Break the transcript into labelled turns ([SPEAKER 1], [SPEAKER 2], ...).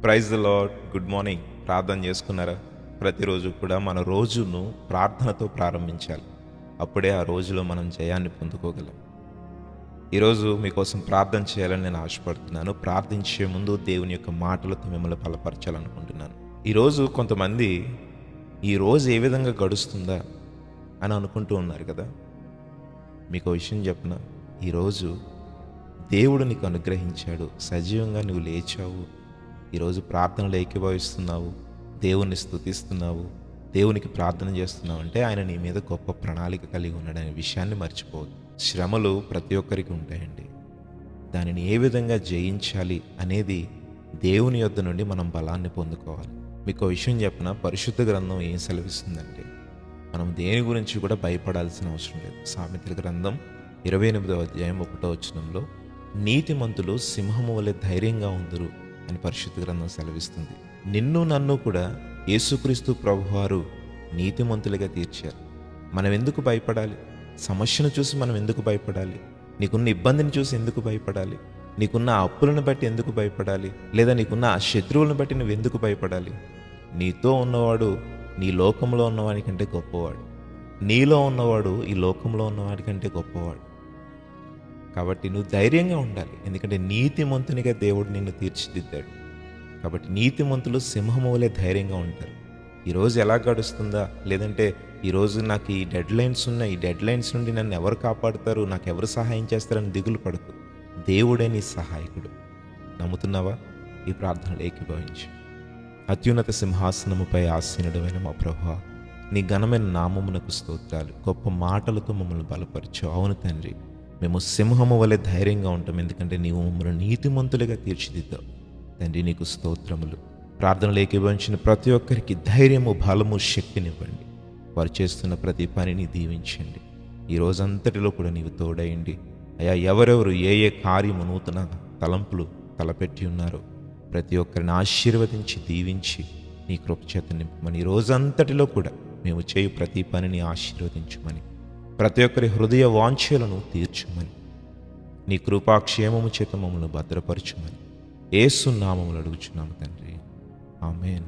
[SPEAKER 1] Praise the lord. Good morning. ప్రార్థన చేసుకున్నారా? ప్రతిరోజు కూడా మన రోజును ప్రార్థనతో ప్రారంభించాలి. అప్పుడే ఆ రోజులో మనం జయాన్ని పొందుకోగలం. ఈరోజు మీకోసం ప్రార్థన చేయాలని నేను ఆశపడుతున్నాను. ప్రార్థించే ముందు దేవుని యొక్క మాటలతో మిమ్మల్ని బలపరచాలనుకుంటున్నాను. ఈరోజు కొంతమంది ఈరోజు ఏ విధంగా గడుస్తుందా అని అనుకుంటూ ఉన్నారు కదా. మీకు విషయం చెప్పిన, ఈరోజు దేవుడు నీకు అనుగ్రహించాడు. సజీవంగా నువ్వు లేచావు. ఈరోజు ప్రార్థనలు ఏకీభవిస్తున్నావు, దేవుణ్ణి స్తుతిస్తున్నావు, దేవునికి ప్రార్థన చేస్తున్నావు అంటే ఆయన నీ మీద గొప్ప ప్రణాళిక కలిగి ఉన్నాడనే విషయాన్ని మర్చిపోవద్దు. శ్రమలు ప్రతి ఒక్కరికి ఉంటాయండి. దానిని ఏ విధంగా జయించాలి అనేది దేవుని యొద్ద నుండి మనం బలాన్ని పొందుకోవాలి. మీకు విషయం చెప్పిన, పరిశుద్ధ గ్రంథం ఏం సెలవిస్తుందంటే మనం దేని గురించి కూడా భయపడాల్సిన అవసరం లేదు. సామెతల గ్రంథం 28వ అధ్యాయం 1వ వచనంలో నీతిమంతులు సింహము వలె ధైర్యంగా ఉందురు అని పరిశుద్ధ గ్రంథం సెలవిస్తుంది. నిన్ను నన్ను కూడా యేసుక్రీస్తు ప్రభువారు నీతిమంతులుగా తీర్చారు. మనం ఎందుకు భయపడాలి? సమస్యను చూసి మనం ఎందుకు భయపడాలి? నీకున్న ఇబ్బందిని చూసి ఎందుకు భయపడాలి? నీకున్న అప్పులను బట్టి ఎందుకు భయపడాలి? లేదా నీకున్న ఆ శత్రువులను బట్టి నువ్వు ఎందుకు భయపడాలి? నీతో ఉన్నవాడు నీ లోకంలో ఉన్నవాడి కంటే గొప్పవాడు. నీలో ఉన్నవాడు ఈ లోకంలో ఉన్నవాడి కంటే గొప్పవాడు. కాబట్టి నువ్వు ధైర్యంగా ఉండాలి. ఎందుకంటే నీతిమంతునిగా దేవుడు నిన్ను తీర్చిదిద్దాడు. కాబట్టి నీతిమంతులు సింహము వలె ధైర్యంగా ఉంటారు. ఈరోజు ఎలా గడుస్తుందా, లేదంటే ఈరోజు నాకు ఈ డెడ్ లైన్స్ ఉన్నాయి, ఈ డెడ్ లైన్స్ నుండి నన్ను ఎవరు కాపాడుతారు, నాకు ఎవరు సహాయం చేస్తారని దిగులు పడకు. దేవుడే నీ సహాయకుడు. నమ్ముతున్నావా? ఈ ప్రార్థనలు ఏకీభవించు. అత్యున్నత సింహాసనముపై ఆసీనుడమైన మా ప్రభువా, నీ ఘనమైన నామమునకు స్తోత్రాలు. గొప్ప మాటలతో మమ్మల్ని బలపరచు. అవును తండ్రి, మేము సింహము వలె ధైర్యంగా ఉంటాం, ఎందుకంటే నీవు మమ్మల్ని నీతిమంతులుగా తీర్చిదిద్దావు. తండ్రి, నీకు స్తోత్రములు. ప్రార్థనలు ఏకీభవించిన ప్రతి ఒక్కరికి ధైర్యము, బలము, శక్తినివ్వండి. వారు చేస్తున్న ప్రతి పనిని దీవించండి. ఈ రోజంతటిలో కూడా నీవు తోడయండి. అయ్యా, ఎవరెవరు ఏ ఏ కార్యము, నూతన తలంపులు తలపెట్టి ఉన్నారో ప్రతి ఒక్కరిని ఆశీర్వదించి దీవించి నీ కృప చేత నింపమని, ఈ రోజంతటిలో కూడా మేము చేయు ప్రతి పనిని ఆశీర్వదించమని, ప్రతి ఒక్కరి హృదయ వాంఛలను తీర్చమని, నీ కృపాక్షేమము చేత మమ్మల్ని భద్రపరచమని యేసు నామములో అడుగుచున్నాము తండ్రి. ఆమేన్.